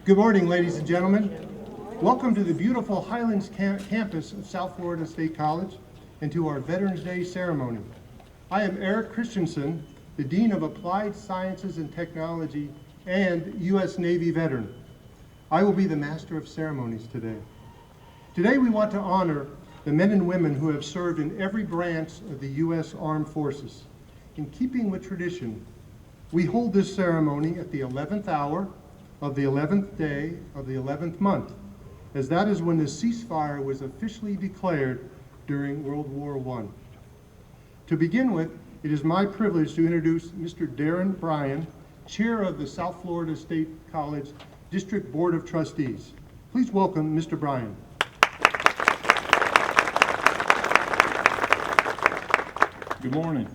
Good morning, ladies and gentlemen. Welcome to the beautiful Highlands campus of South Florida State College and to our Veterans Day ceremony. I am Eric Christensen, the Dean of Applied Sciences and Technology and U.S. Navy veteran. I will be the Master of Ceremonies today. Today we want to honor the men and women who have served in every branch of the U.S. Armed Forces. In keeping with tradition, we hold this ceremony at the 11th hour of the 11th day of the 11th month, as that is when the ceasefire was officially declared during World War I. To begin with, it is my privilege to introduce Mr. Darren Bryan, Chair of the South Florida State College District Board of Trustees. Please welcome Mr. Bryan. Good morning.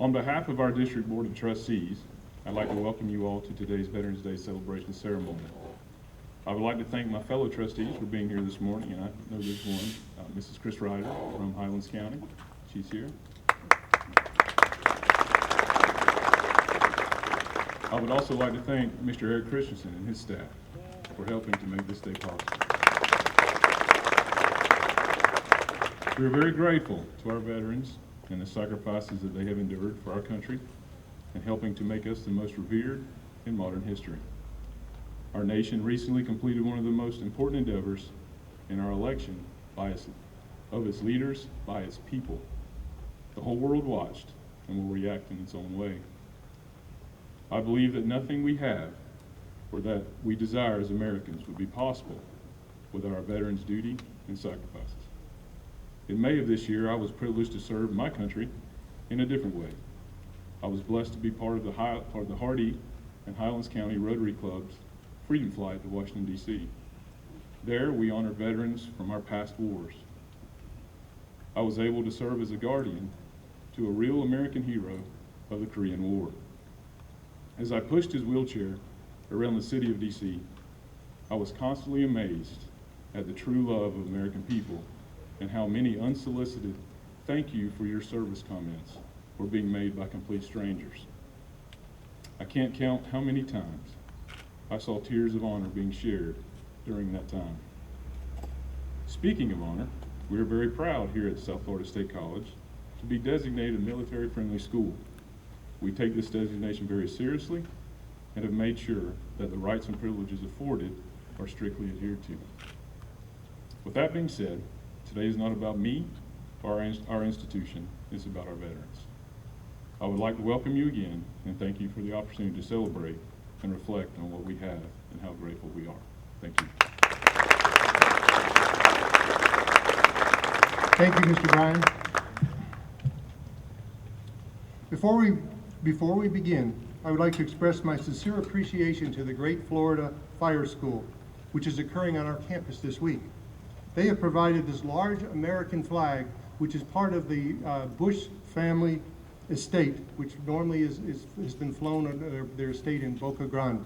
On behalf of our District Board of Trustees, I'd like to welcome you all to today's Veterans Day celebration ceremony. I would like to thank my fellow trustees for being here this morning, and I know there's one, Mrs. Chris Ryder from Highlands County. She's here. I would also like to thank Mr. Eric Christensen and his staff for helping to make this day possible. We are very grateful to our veterans and the sacrifices that they have endured for our country and helping to make us the most revered in modern history. Our nation recently completed one of the most important endeavors in our election of its leaders by its people. The whole world watched and will react in its own way. I believe that nothing we have or that we desire as Americans would be possible without our veterans' duty and sacrifices. In May of this year, I was privileged to serve my country in a different way. I was blessed to be part of the Hardee and Highlands County Rotary Club's Freedom Flight to Washington, D.C. There, we honor veterans from our past wars. I was able to serve as a guardian to a real American hero of the Korean War. As I pushed his wheelchair around the city of D.C., I was constantly amazed at the true love of American people and how many unsolicited "thank you for your service" comments were being made by complete strangers. I can't count how many times I saw tears of honor being shared during that time. Speaking of honor, we are very proud here at South Florida State College to be designated a military-friendly school. We take this designation very seriously and have made sure that the rights and privileges afforded are strictly adhered to. With that being said, today is not about me or our institution, it's about our veterans. I would like to welcome you again and thank you for the opportunity to celebrate and reflect on what we have and how grateful we are. Thank you. Thank you, Mr. Bryan. Before we begin, I would like to express my sincere appreciation to the Great Florida Fire School, which is occurring on our campus this week. They have provided this large American flag, which is part of the Bush family estate, which normally has been flown on their estate in Boca Grande.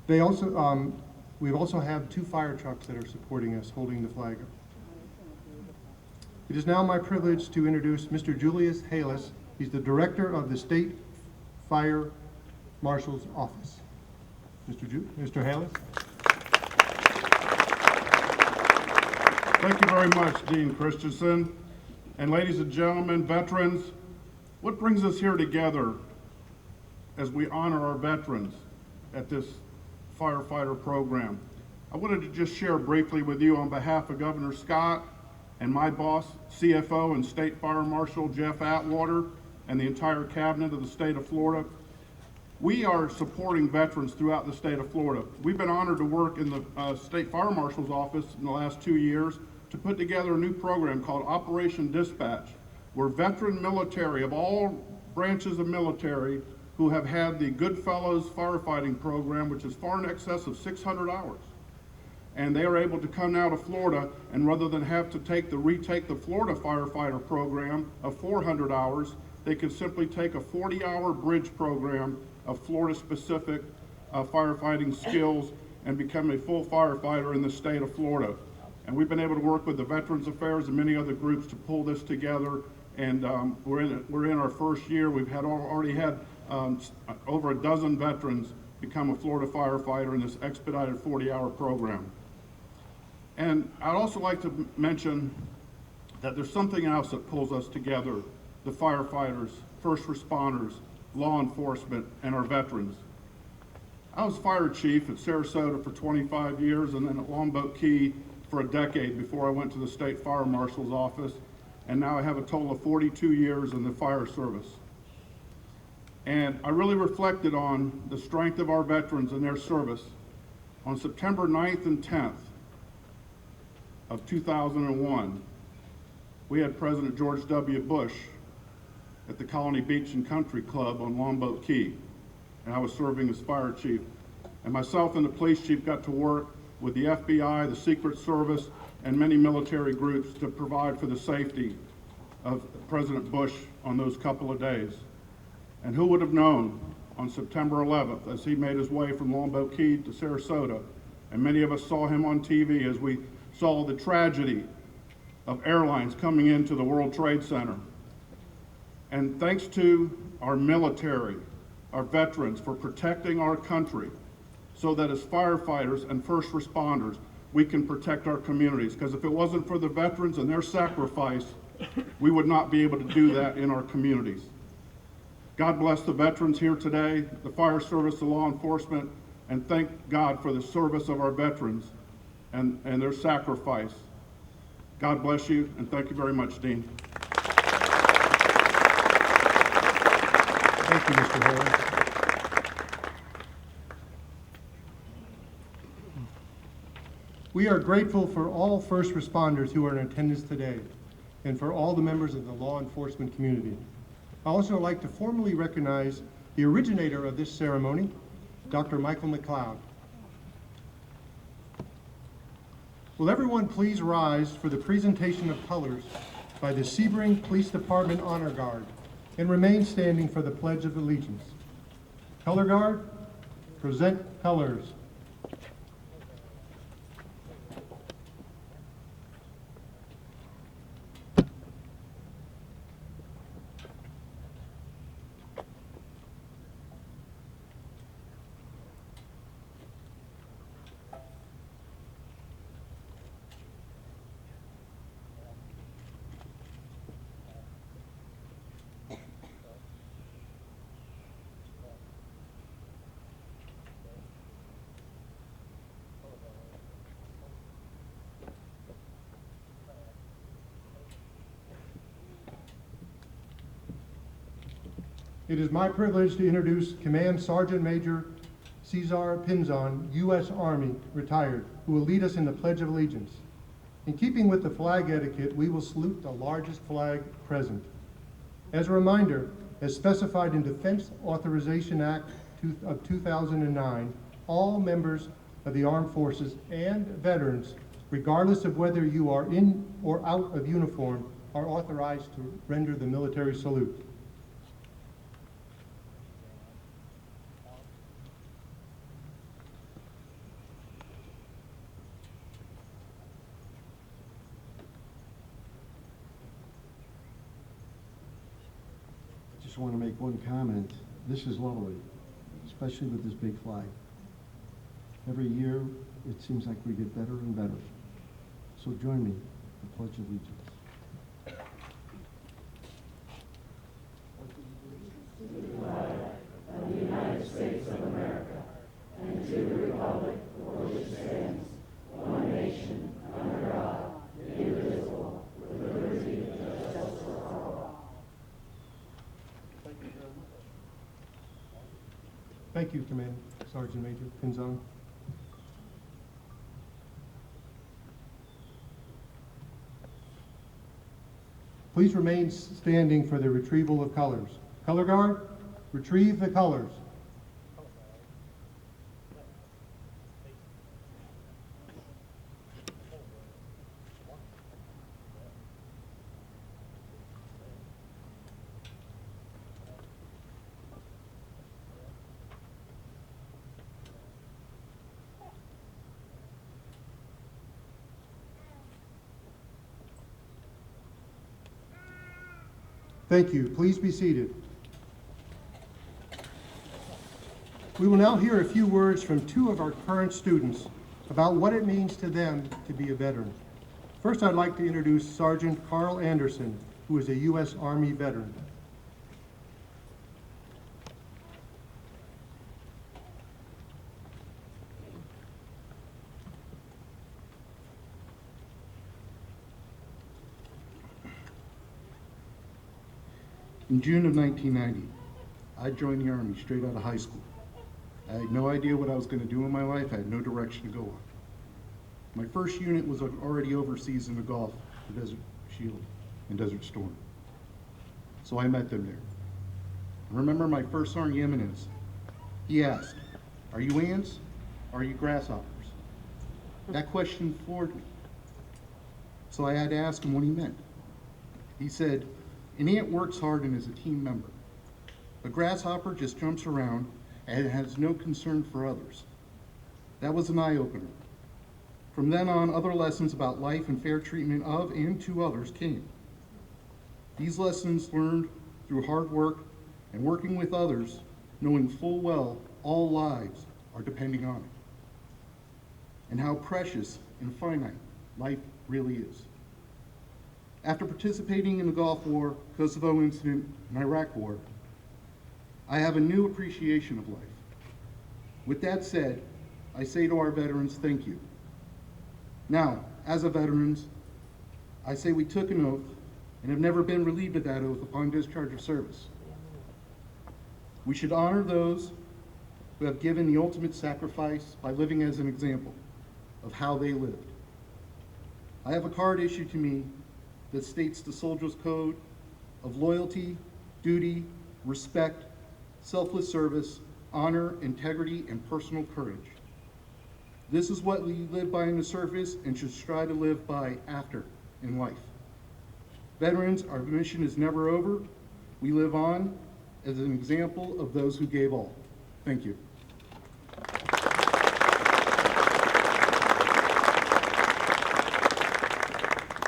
They also, we also have 2 fire trucks that are supporting us, holding the flag up. It is now my privilege to introduce Mr. Julius Halis. He's the Director of the State Fire Marshal's Office. Mr. Halis. Thank you very much, Dean Christensen. And ladies and gentlemen, veterans, what brings us here together as we honor our veterans at this firefighter program? I wanted to just share briefly with you on behalf of Governor Scott and my boss, CFO and State Fire Marshal Jeff Atwater, and the entire cabinet of the state of Florida. We are supporting veterans throughout the state of Florida. We've been honored to work in the State Fire Marshal's office in the last 2 years to put together a new program called Operation Dispatch, where veteran military of all branches of military who have had the Goodfellows firefighting program, which is far in excess of 600 hours. And they are able to come now to Florida, and rather than have to retake the Florida firefighter program of 400 hours, they can simply take a 40-hour bridge program of Florida-specific firefighting skills and become a full firefighter in the state of Florida. And we've been able to work with the Veterans Affairs and many other groups to pull this together. And we're in our first year. We've already had over a dozen veterans become a Florida firefighter in this expedited 40-hour program. And I'd also like to mention that there's something else that pulls us together, the firefighters, first responders, law enforcement, and our veterans. I was fire chief at Sarasota for 25 years and then at Longboat Key for a decade before I went to the state fire marshal's office, and now I have a total of 42 years in the fire service. And I really reflected on the strength of our veterans and their service. On September 9th and 10th of 2001, we had President George W. Bush at the Colony Beach and Country Club on Longboat Key, and I was serving as fire chief. And myself and the police chief got to work with the FBI, the Secret Service, and many military groups to provide for the safety of President Bush on those couple of days. And who would have known on September 11th, as he made his way from Longboat Key to Sarasota, and many of us saw him on TV as we saw the tragedy of airlines coming into the World Trade Center. And thanks to our military, our veterans, for protecting our country, so that as firefighters and first responders, we can protect our communities. Because if it wasn't for the veterans and their sacrifice, we would not be able to do that in our communities. God bless the veterans here today, the fire service, the law enforcement, and thank God for the service of our veterans and their sacrifice. God bless you, and thank you very much, Dean. Thank you, Mr. Harris. We are grateful for all first responders who are in attendance today and for all the members of the law enforcement community. I also like to formally recognize the originator of this ceremony, Dr. Michael McLeod. Will everyone please rise for the presentation of colors by the Sebring Police Department Honor Guard and remain standing for the Pledge of Allegiance. Color Guard, present colors. It is my privilege to introduce Command Sergeant Major Cesar Pinzon, U.S. Army, retired, who will lead us in the Pledge of Allegiance. In keeping with the flag etiquette, we will salute the largest flag present. As a reminder, as specified in Defense Authorization Act of 2009, all members of the armed forces and veterans, regardless of whether you are in or out of uniform, are authorized to render the military salute. Just want to make one comment. This is lovely, especially with this big flag. Every year, it seems like we get better and better. So join me in the Pledge of Allegiance. Thank you, Command Sergeant Major Pinzon. Please remain standing for the retrieval of colors. Color Guard, retrieve the colors. Thank you. Please be seated. We will now hear a few words from two of our current students about what it means to them to be a veteran. First, I'd like to introduce Sergeant Carl Anderson, who is a U.S. Army veteran. In June of 1990, I joined the Army straight out of high school. I had no idea what I was going to do in my life. I had no direction to go on. My first unit was already overseas in the Gulf, the Desert Shield and Desert Storm. So I met them there. I remember my first sergeant eminence. He asked, "Are you ants? Or are you grasshoppers?" That question floored me. So I had to ask him what he meant. He said, "An ant works hard and is a team member. A grasshopper just jumps around and has no concern for others." That was an eye-opener. From then on, other lessons about life and fair treatment of and to others came. These lessons learned through hard work and working with others, knowing full well all lives are depending on it, and how precious and finite life really is. After participating in the Gulf War, Kosovo incident, and Iraq War, I have a new appreciation of life. With that said, I say to our veterans, thank you. Now, as a veterans, I say we took an oath and have never been relieved of that oath upon discharge of service. We should honor those who have given the ultimate sacrifice by living as an example of how they lived. I have a card issued to me that states the soldier's code of loyalty, duty, respect, selfless service, honor, integrity, and personal courage. This is what we live by in the service and should strive to live by after in life. Veterans, our mission is never over. We live on as an example of those who gave all. Thank you.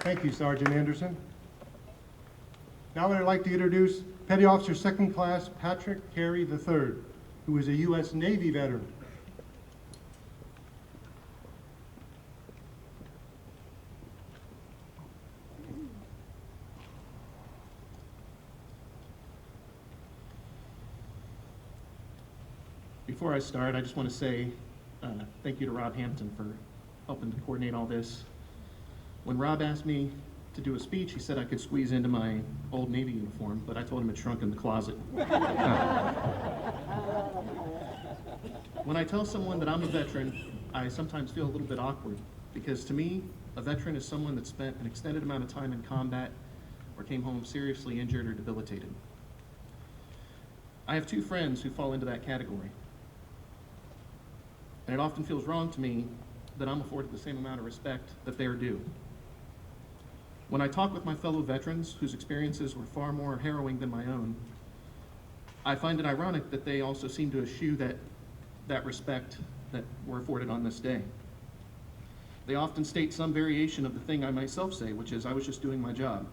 Thank you, Sergeant Anderson. Now I'd like to introduce Petty Officer Second Class Patrick Carey III, who is a U.S. Navy veteran. Before I start, I just want to say thank you to Rob Hampton for helping to coordinate all this. When Rob asked me to do a speech, he said I could squeeze into my old Navy uniform, but I told him it shrunk in the closet. When I tell someone that I'm a veteran, I sometimes feel a little bit awkward, because to me, a veteran is someone that spent an extended amount of time in combat or came home seriously injured or debilitated. I have two friends who fall into that category. And it often feels wrong to me that I'm afforded the same amount of respect that they're due. When I talk with my fellow veterans whose experiences were far more harrowing than my own, I find it ironic that they also seem to eschew that respect that we're afforded on this day. They often state some variation of the thing I myself say, which is, I was just doing my job.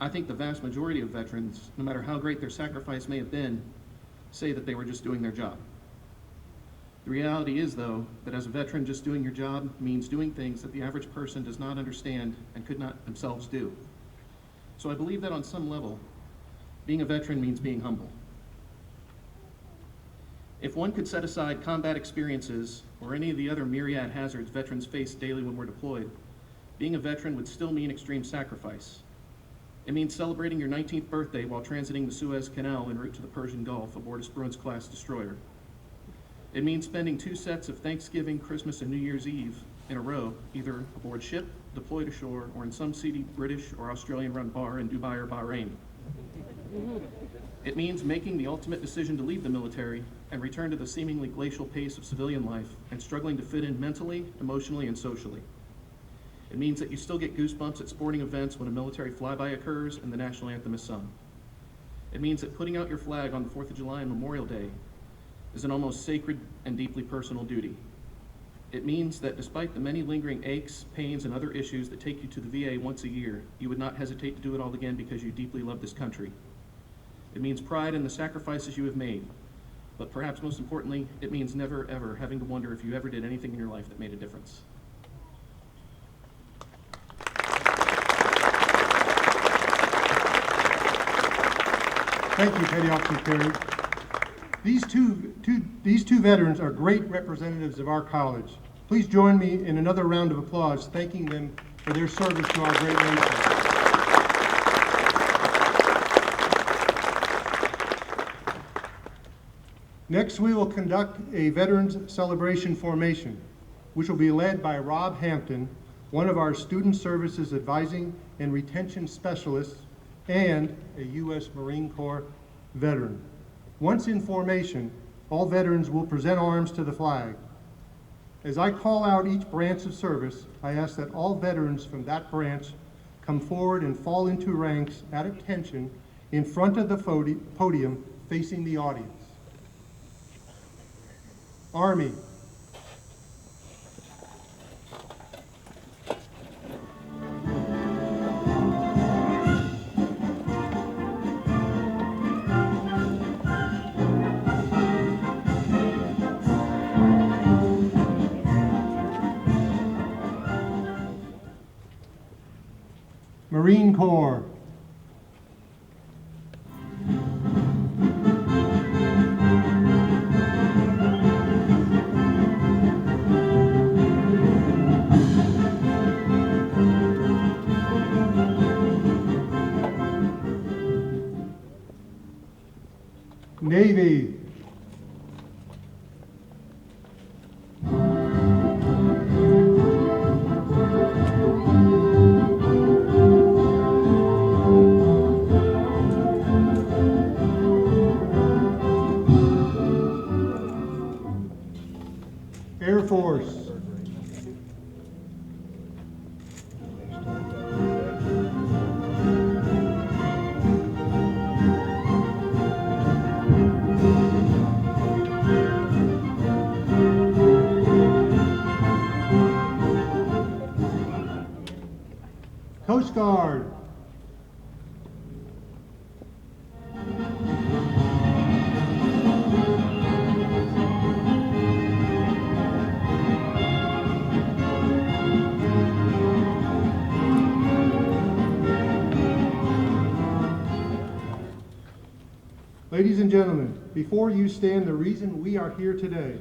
I think the vast majority of veterans, no matter how great their sacrifice may have been, say that they were just doing their job. The reality is, though, that as a veteran, just doing your job means doing things that the average person does not understand and could not themselves do. So I believe that on some level, being a veteran means being humble. If one could set aside combat experiences or any of the other myriad hazards veterans face daily when we're deployed, being a veteran would still mean extreme sacrifice. It means celebrating your 19th birthday while transiting the Suez Canal en route to the Persian Gulf aboard a Spruance-class destroyer. It means spending 2 sets of Thanksgiving, Christmas, and New Year's Eve in a row, either aboard ship, deployed ashore, or in some seedy British or Australian-run bar in Dubai or Bahrain. It means making the ultimate decision to leave the military and return to the seemingly glacial pace of civilian life and struggling to fit in mentally, emotionally, and socially. It means that you still get goosebumps at sporting events when a military flyby occurs and the national anthem is sung. It means that putting out your flag on the 4th of July and Memorial Day is an almost sacred and deeply personal duty. It means that despite the many lingering aches, pains, and other issues that take you to the VA once a year, you would not hesitate to do it all again because you deeply love this country. It means pride in the sacrifices you have made, But perhaps most importantly, it means never, ever having to wonder if you ever did anything in your life that made a difference. Thank you, Petty Officer Perry. These two veterans are great representatives of our college. Please join me in another round of applause thanking them for their service to our great nation. Next, we will conduct a Veterans Celebration Formation, which will be led by Rob Hampton, one of our Student Services Advising and Retention Specialists and a U.S. Marine Corps veteran. Once in formation, all veterans will present arms to the flag. As I call out each branch of service, I ask that all veterans from that branch come forward and fall into ranks at attention in front of the podium facing the audience. Army. Marine Corps. Navy. Air Force. Coast Guard. Ladies and gentlemen, before you stand the reason we are here today,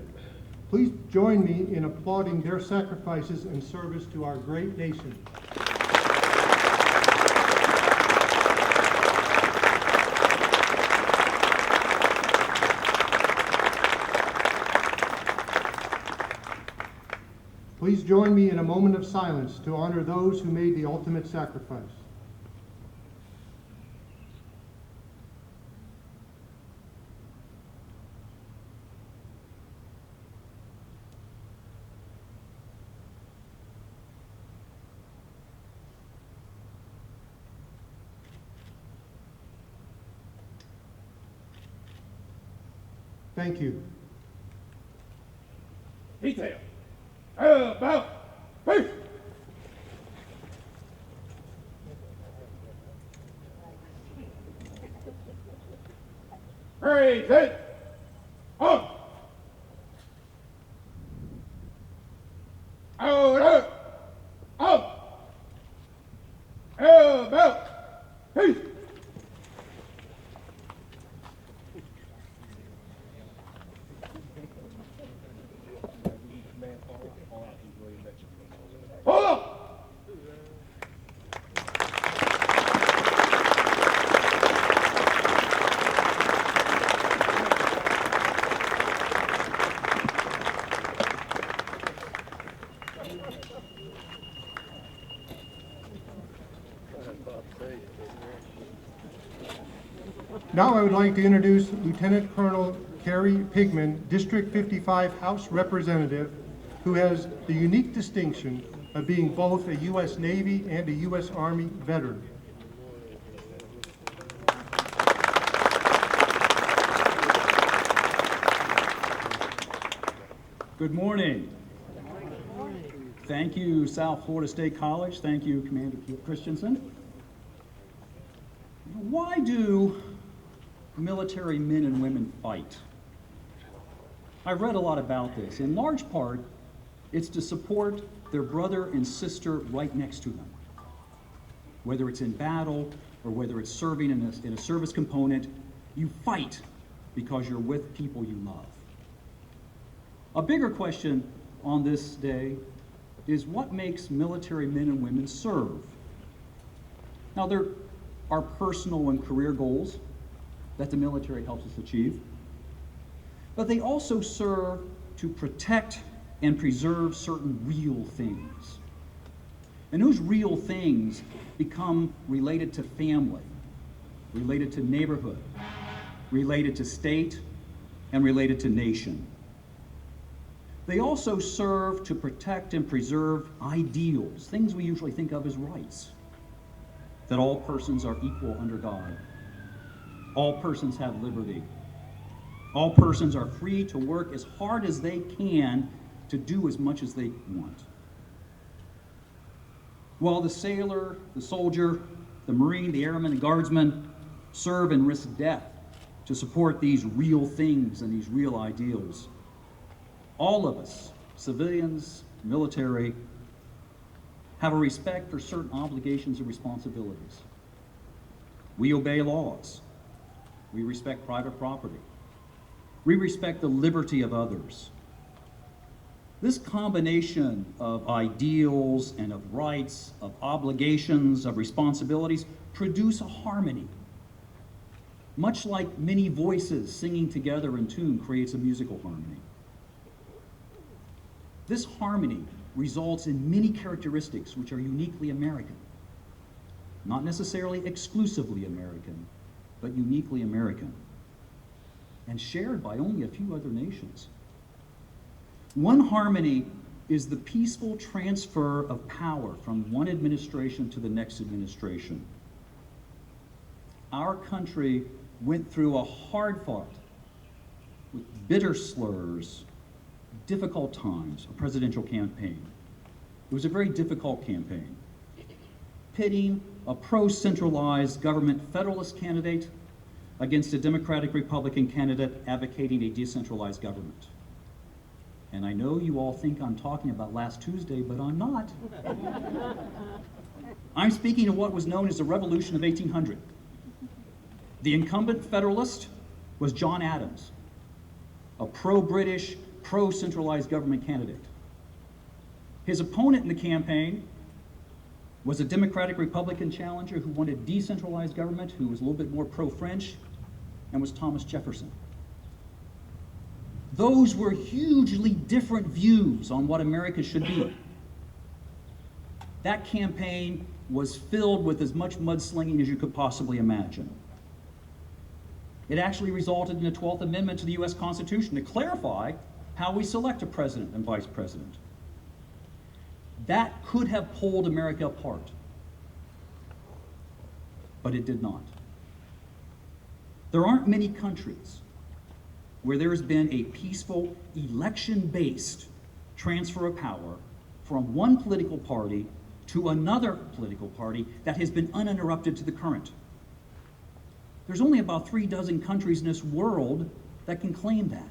please join me in applauding their sacrifices and service to our great nation. Please join me in a moment of silence to honor those who made the ultimate sacrifice. Thank you. Detail. About face. Praise it. On. Out up. Up. About face. Hold up! Now I would like to introduce Lieutenant Colonel Carrie Pigman, District 55 House Representative, who has the unique distinction of being both a U.S. Navy and a U.S. Army veteran. Good morning. Thank you, South Florida State College. Thank you, Commander Christensen. Why do military men and women fight? I've read a lot about this. In large part, it's to support their brother and sister right next to them. Whether it's in battle or whether it's serving in a service component, you fight because you're with people you love. A bigger question on this day is what makes military men and women serve? Now, there are personal and career goals that the military helps us achieve, but they also serve to protect and preserve certain real things. And those real things become related to family, related to neighborhood, related to state, and related to nation. They also serve to protect and preserve ideals, things we usually think of as rights, that all persons are equal under God. All persons have liberty. All persons are free to work as hard as they can to do as much as they want. While the sailor, the soldier, the Marine, the airman, and guardsman serve and risk death to support these real things and these real ideals, all of us, civilians, military, have a respect for certain obligations and responsibilities. We obey laws. We respect private property. We respect the liberty of others. This combination of ideals and of rights, of obligations, of responsibilities, produce a harmony. Much like many voices singing together in tune creates a musical harmony. This harmony results in many characteristics which are uniquely American. Not necessarily exclusively American, but uniquely American, and shared by only a few other nations. One harmony is the peaceful transfer of power from one administration to the next administration. Our country went through a hard-fought, with bitter slurs, difficult times, a presidential campaign. It was a very difficult campaign, pitting a pro-centralized government federalist candidate against a Democratic Republican candidate advocating a decentralized government. And I know you all think I'm talking about last Tuesday, but I'm not. I'm speaking of what was known as the Revolution of 1800. The incumbent Federalist was John Adams, a pro-British, pro-centralized government candidate. His opponent in the campaign was a Democratic Republican challenger who wanted decentralized government, who was a little bit more pro-French, and was Thomas Jefferson. Those were hugely different views on what America should be. That campaign was filled with as much mudslinging as you could possibly imagine. It actually resulted in the 12th Amendment to the U.S. Constitution to clarify how we select a president and vice president. That could have pulled America apart, but it did not. There aren't many countries where there has been a peaceful, election-based transfer of power from one political party to another political party that has been uninterrupted to the current. There's only about 36 countries in this world that can claim that.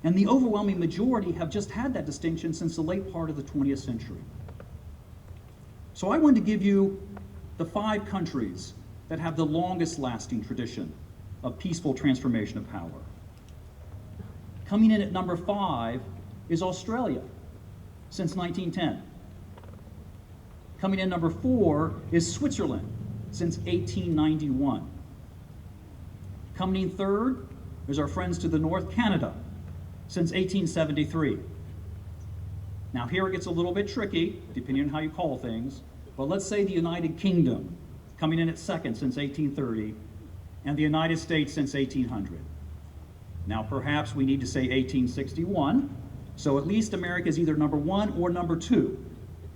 And the overwhelming majority have just had that distinction since the late part of the 20th century. So I wanted to give you the 5 countries that have the longest lasting tradition of peaceful transformation of power. Coming in at number 5 is Australia, since 1910. Coming in number 4 is Switzerland, since 1891. Coming in third is our friends to the north, Canada, since 1873. Now here it gets a little bit tricky, depending on how you call things, but let's say the United Kingdom, coming in at second since 1830, and the United States since 1800. Now perhaps we need to say 1861, so at least America is either number 1 or number 2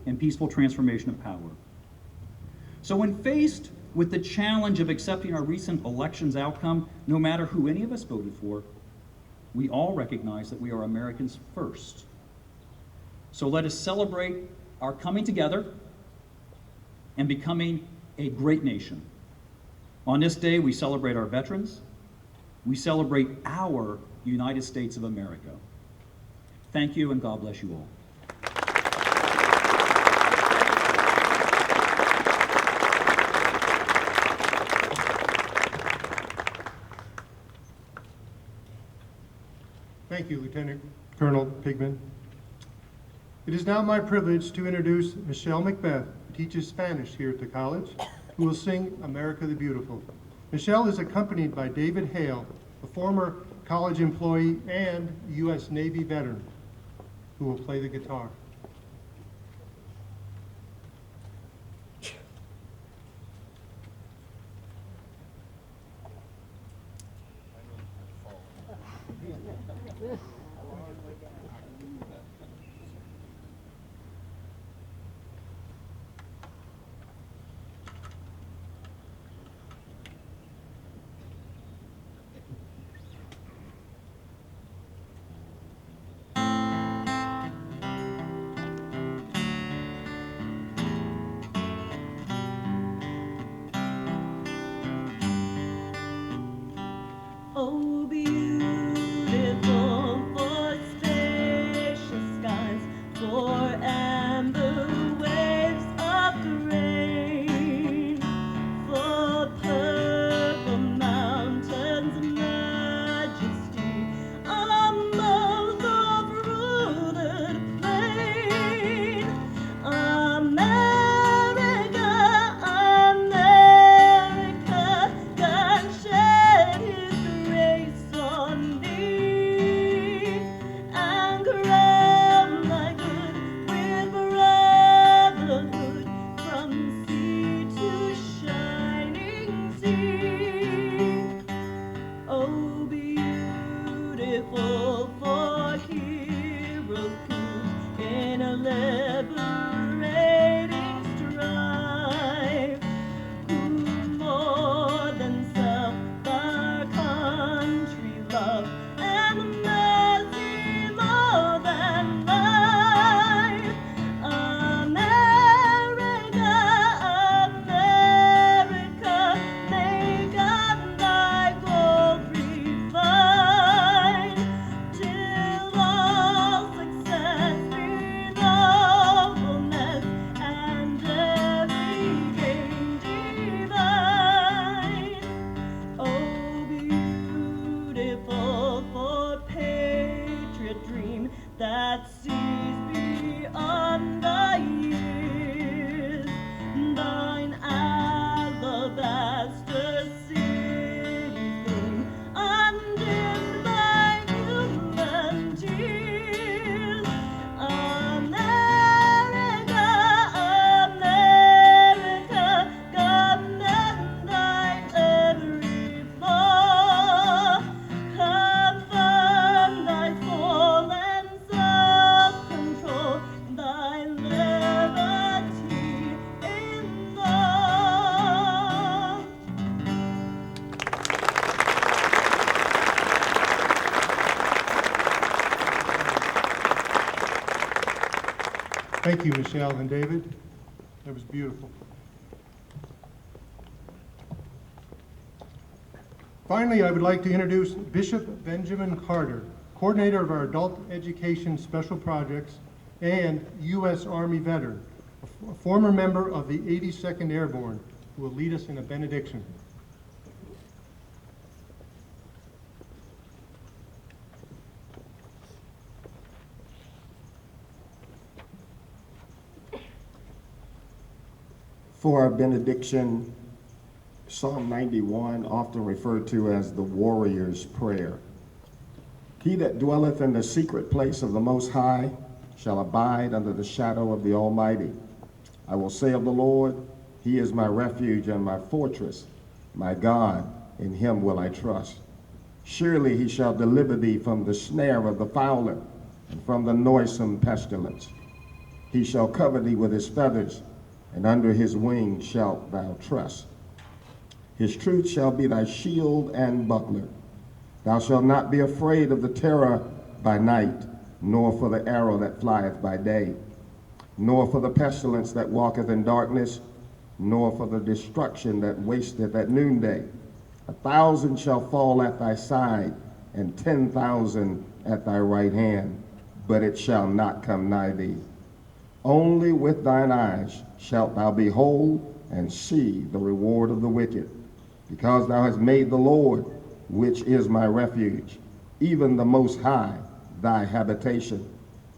in peaceful transformation of power. So when faced with the challenge of accepting our recent elections outcome, no matter who any of us voted for, we all recognize that we are Americans first. So let us celebrate our coming together and becoming a great nation. On this day, we celebrate our veterans, We celebrate our United States of America. Thank you, and God bless you all. Thank you, Lieutenant Colonel Pigman. It is now my privilege to introduce Michelle Macbeth, who teaches Spanish here at the college, who will sing America the Beautiful. Michelle is accompanied by David Hale, a former college employee and U.S. Navy veteran, who will play the guitar. Oh, beautiful for spacious skies, for amber waves of grain, for purple mountains of majesty, among the fruited plain. America, America, God shed His grace on thee, and crown thy good with brotherhood from sea to shining sea. Oh, beautiful for heroes proved in a liberating strife, who more than self our country love, and mercy more than life. America, America, may God thy glory find, till all success be nobleness, and every gain divine. Oh, beautiful for patriot dream that sees beyond the years, thine alabaster city's gleam, undimmed by human tears. America, America, God mend thy every flaw, confirm thy fall and self-control, thy liberty in law. Thank you, Michelle and David. That was beautiful. Finally, I would like to introduce Bishop Benjamin Carter, coordinator of our adult education special projects and U.S. Army veteran, a former member of the 82nd Airborne, who will lead us in a benediction. For our benediction, Psalm 91, often referred to as the warrior's prayer. He that dwelleth in the secret place of the Most High shall abide under the shadow of the Almighty. I will say of the Lord, He is my refuge and my fortress, my God, in Him will I trust. Surely He shall deliver thee from the snare of the fowler and from the noisome pestilence. He shall cover thee with His feathers, and under His wings shalt thou trust. His truth shall be thy shield and buckler. Thou shalt not be afraid of the terror by night, nor for the arrow that flieth by day, nor for the pestilence that walketh in darkness, nor for the destruction that wasteth at noonday. 1,000 shall fall at thy side, and 10,000 at thy right hand, but it shall not come nigh thee. Only with thine eyes shalt thou behold and see the reward of the wicked, because thou hast made the Lord, which is my refuge, even the Most High, thy habitation.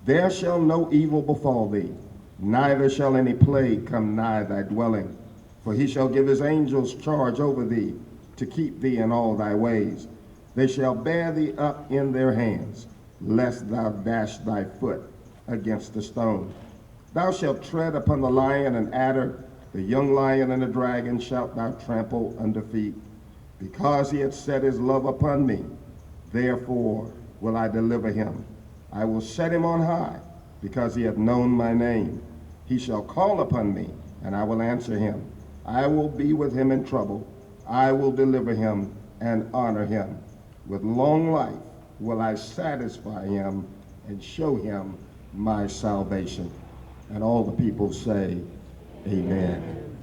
There shall no evil befall thee, neither shall any plague come nigh thy dwelling. For he shall give his angels charge over thee, to keep thee in all thy ways. They shall bear thee up in their hands, lest thou dash thy foot against a stone. Thou shalt tread upon the lion and adder, the young lion and the dragon shalt thou trample under feet. Because he hath set his love upon me, therefore will I deliver him. I will set him on high, because he hath known my name. He shall call upon me, and I will answer him. I will be with him in trouble. I will deliver him and honor him. With long life will I satisfy him and show him my salvation. And all the people say, Amen.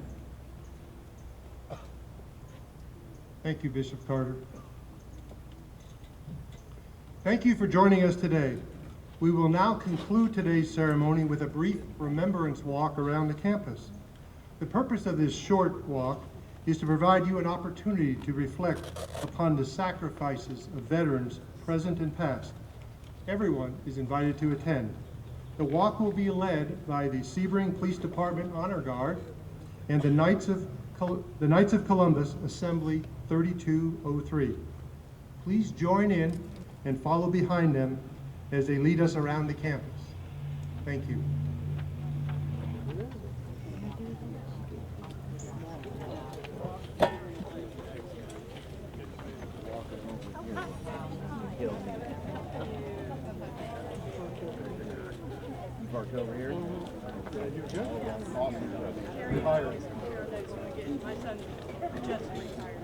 Thank you, Bishop Carter. Thank you for joining us today. We will now conclude today's ceremony with a brief remembrance walk around the campus. The purpose of this short walk is to provide you an opportunity to reflect upon the sacrifices of veterans, present and past. Everyone is invited to attend. The walk will be led by the Sebring Police Department Honor Guard and the Knights of Columbus Assembly 3203. Please join in and follow behind them as they lead us around the campus. Thank you. Parked over here. My son just retired.